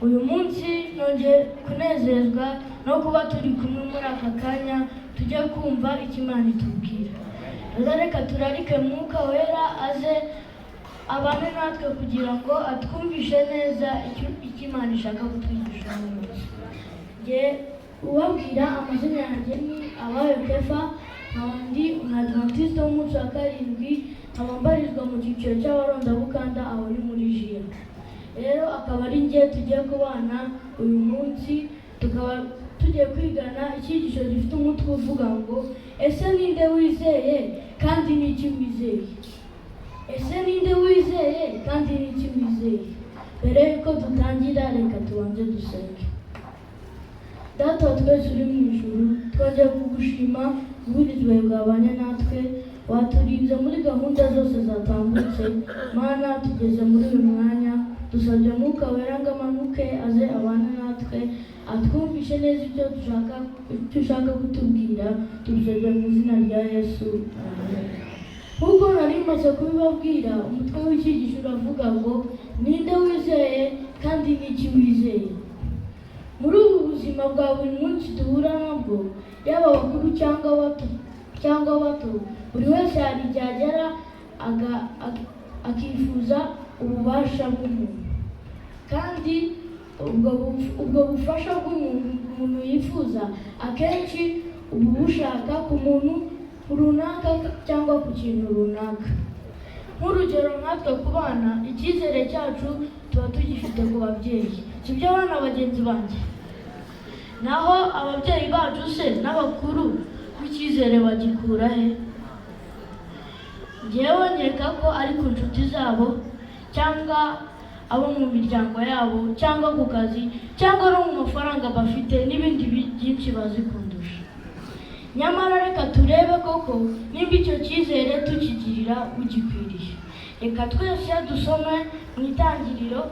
uyu munsi nongeye kunezezwa no kuba turi kumwe muri aka kanya tujye kumva icyo Imana itubwira. Reka turarike Mwuka Wera aze abane natwe kugira ngo atwumvishe neza icyo Imana ishaka kutwigisha uyu munsi. Nge ubabwira amazina yanjye ni Abayo Kefa, ndi umwadventiste w'umunsi wa karindwi, abambarizwa mu cyiciro cy'abarondabukanda aho ni muri Jiya. Rero akaba ari nge tugiye kubana uyu munsi, tukaba tugiye kwigana icyigisho gifite umutwe uvuga ngo ese ninde wizeye kandi niki wizeye. Ese ninde wizeye kandi niki wizeye. Mbere yuko dutangira reka tubanze dusenge. Data wa twese uri mu ijuru, twongeye kugushima ubwirizwa bwabanye natwe, waturinze muri gahunda zose zatambutse. Mana, tugeze muri uyu mwanya, dusabye Mwuka Wera ngo amanuke aze abane natwe, atwumvishe neza ibyo dushaka kutubwira, tubisabye mu izina rya Yesu. Nk'uko nari maze kubibabwira, umutwe w'icyigisho uravuga ngo ninde wizeye kandi niki wizeye. Muri ubu buzima bwa buri munsi duhura nabwo, yaba abakuru cyangwa bato, buri wese hari igihe agera akifuza ububasha bw'umuntu, kandi ubwo bufasha bw'umuntu yifuza akenshi uba bushaka ku muntu runaka cyangwa ku kintu runaka. Nk'urugero nkatwe ku bana, icyizere cyacu tuba tugifite ku babyeyi, sibyo bana bagenzi banjye? Naho ababyeyi bacu se n'abakuru b'icyizere bagikura he? Njyewe nkeka ko ari ku nshuti zabo, cyangwa abo mu miryango yabo, cyangwa ku kazi, cyangwa no mu mafaranga bafite n'ibindi byinshi bazi kundusha. Nyamara reka turebe koko nimba icyo cyizere tukigirira ugikwiriye. Reka twese dusome mu Itangiriro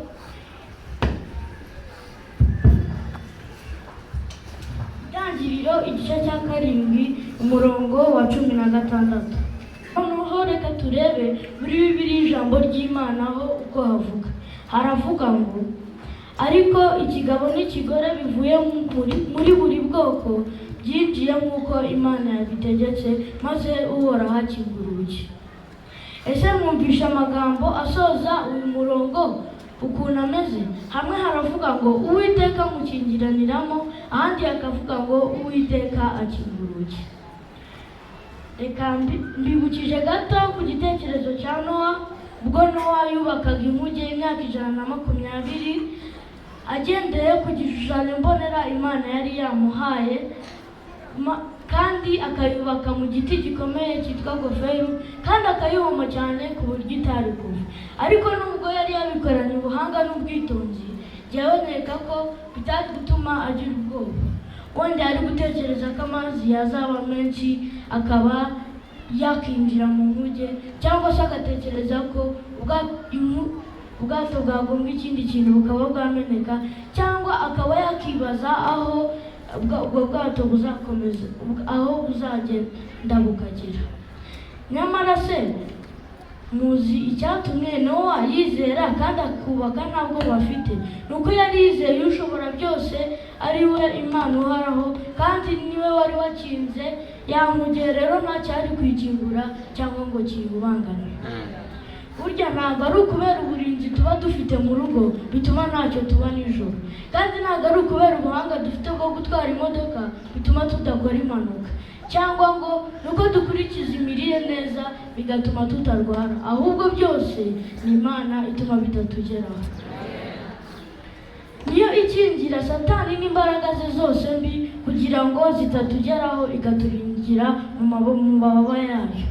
igice cya 7 umurongo wa 16. Noneho reka turebe muri Bibiliya ijambo ry'Imana aho uko havuga. Haravuga ngo ariko ikigabo n'ikigore bivuye muri buri bwoko byinjiye nk'uko Imana yabitegetse, maze Uhoraho akingura urugi. Ese mwumvisha amagambo asoza uyu murongo ukuntu ameze? Hamwe haravuga ngo Uwiteka amukingiraniramo, ahandi hakavuga ngo Uwiteka akingura urugi. Reka mbibukije gato ku gitekerezo cya Nowa. Ubwo Nowa yubakaga inkuge y'imyaka 120 agendeye ku gishushanyo mbonera Imana yari yamuhaye, kandi akayubaka mu giti gikomeye cyitwa goferu, kandi akayihoma cyane ku buryo itari kuva. Ariko nubwo yari yabikoranye ubuhanga n'ubwitonzi, jyewe nkeka ko bitari gutuma agira ubwoba. Wenda yari gutekereza ko amazi yazaba menshi akaba yakinjira mu nkuge, cyangwa se agatekereza ko ubwato bwagonga ikindi kintu bukaba bwameneka, cyangwa akaba yakibaza aho ubwo bwato buzakomeza, aho buzagenda bukagera. Nyamara se muzi icyatumye Nowa yizera kandi akubaka ntabwo bafite? Nuko yari yizeye ushobora byose, ari we Imana uhoraho, kandi niwe wari wakinze ya nkuge. Rero ntacyari kwikingura cyangwa ngo kiyubangane. Burya ntabwo ari ukubera uburinzi tuba dufite mu rugo bituma ntacyo tuba nijoro, kandi ntabwo ari ukubera ubuhanga dufite bwo gutwara imodoka bituma tudakora impanuka, cyangwa ngo nuko dukurikiza imirire neza bigatuma tutarwara. Ahubwo byose ni Imana ituma bitatugeraho. Niyo ikingira Satani n'imbaraga ze zose mbi kugira ngo zitatugeraho, ikaturingira mu mababa yayo.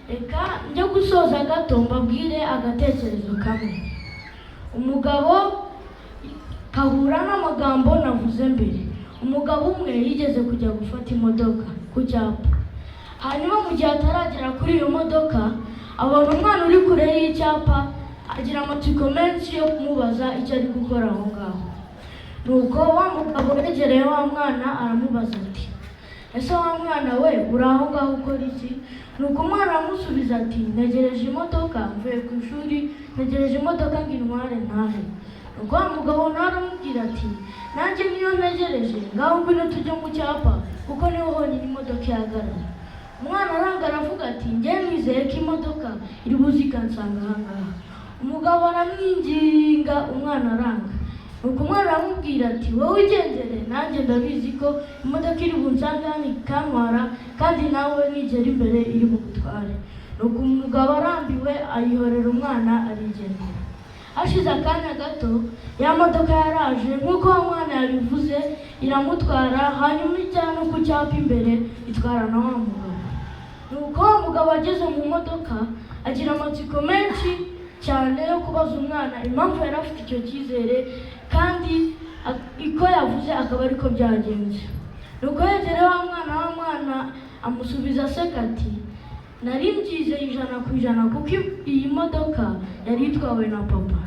Reka njye gusoza gato mbabwire agatekerezo kamwe. Umugabo kahura n'amagambo navuze mbere. Umugabo umwe yigeze kujya gufata imodoka ku cyapa, hanyuma mu gihe ataragera kuri iyo modoka abona umwana uri kure y'icyapa, agira amatsiko menshi yo kumubaza icyo ari gukora aho ngaho. Nuko wa mugabo yegereye wa mwana aramubaza ati, ese wa mwana we uri aho ngaho ukora iki? Nuko umwana aramusubiza ati, ntegereje imodoka, mvuye ku ishuri, ntegereje imodoka ngo intware ntahe. Wa mugabo nawe aramubwira ati nanjye niyo ntegereje ngaho ngwino tujye mu cyapa kuko niho honyine imodoka ihagarara. Umwana aranga aravuga ati njye nizeye ko imodoka iri buze ikansanga aha ngaha. Umugabo aramwinginga, umwana aranga. Nuko umwana aramubwira ati wowe ugendere, nanjye ndabizi ko imodoka iri bunsange hano ikantwara kandi nawe nigera imbere iri bugutware. Nuko umugabo arambiwe ayihorera umwana arigendera. Hashize akanya gato ya modoka yaraje nk'uko uwo mwana yabivuze iramutwara, hanyuma ijyana ku cyapa imbere itwara na wa mugabo. Nuko uwo mugabo ageze mu modoka agira amatsiko menshi cyane yo kubaza umwana impamvu yari afite icyo cyizere kandi iko yavuze akaba ariko byagenze. Nuko yegere wa mwana amusubiza aseka ati nari mbyizeye 100% kuko iyi modoka yari itwawe na papa,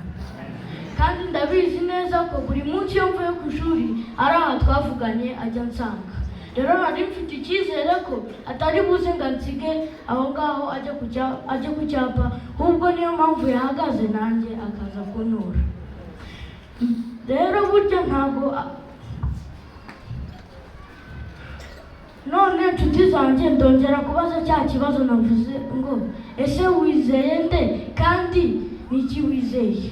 kandi ndabizi neza ko buri munsi iyo mvuye ku ishuri ari aha twavuganye ajya nsanga. Rero nari mfite icyizere ko atari buze ngo ansige aho ngaho ajya ku cyapa, ahubwo niyo mpamvu yahagaze nanjye akaza kuntura. Rero burya ntabwo none inshuti zanjye ndongera kubaza cya kibazo navuze ngo ese wizeye nde kandi niki wizeye?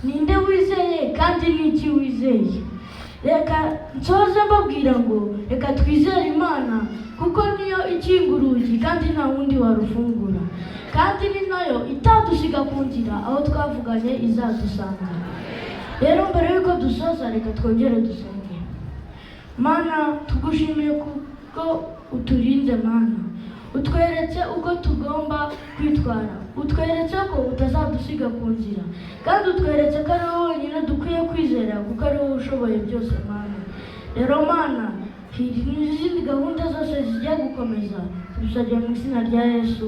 Ninde wizeye kandi niki wizeye? Reka nsoze mbabwira ngo reka twizere Imana kuko niyo ikinga urugi kandi nta wundi warufungura, kandi ni nayo itadusiga ku nzira aho twavuganye izadusanga. Rero mbere yuko dusoza reka twongere dusenge. Mana tugushimiye kuko uturinze Mana, utweretse uko tugomba kwitwara, utweretse ko utazadusiga ku nzira, kandi utweretse ko ari wowe wenyine dukwiye kwizera kuko ari wowe ushoboye byose Mana. Rero Mana n'izindi gahunda zose zijya gukomeza tubisabye mu izina rya Yesu.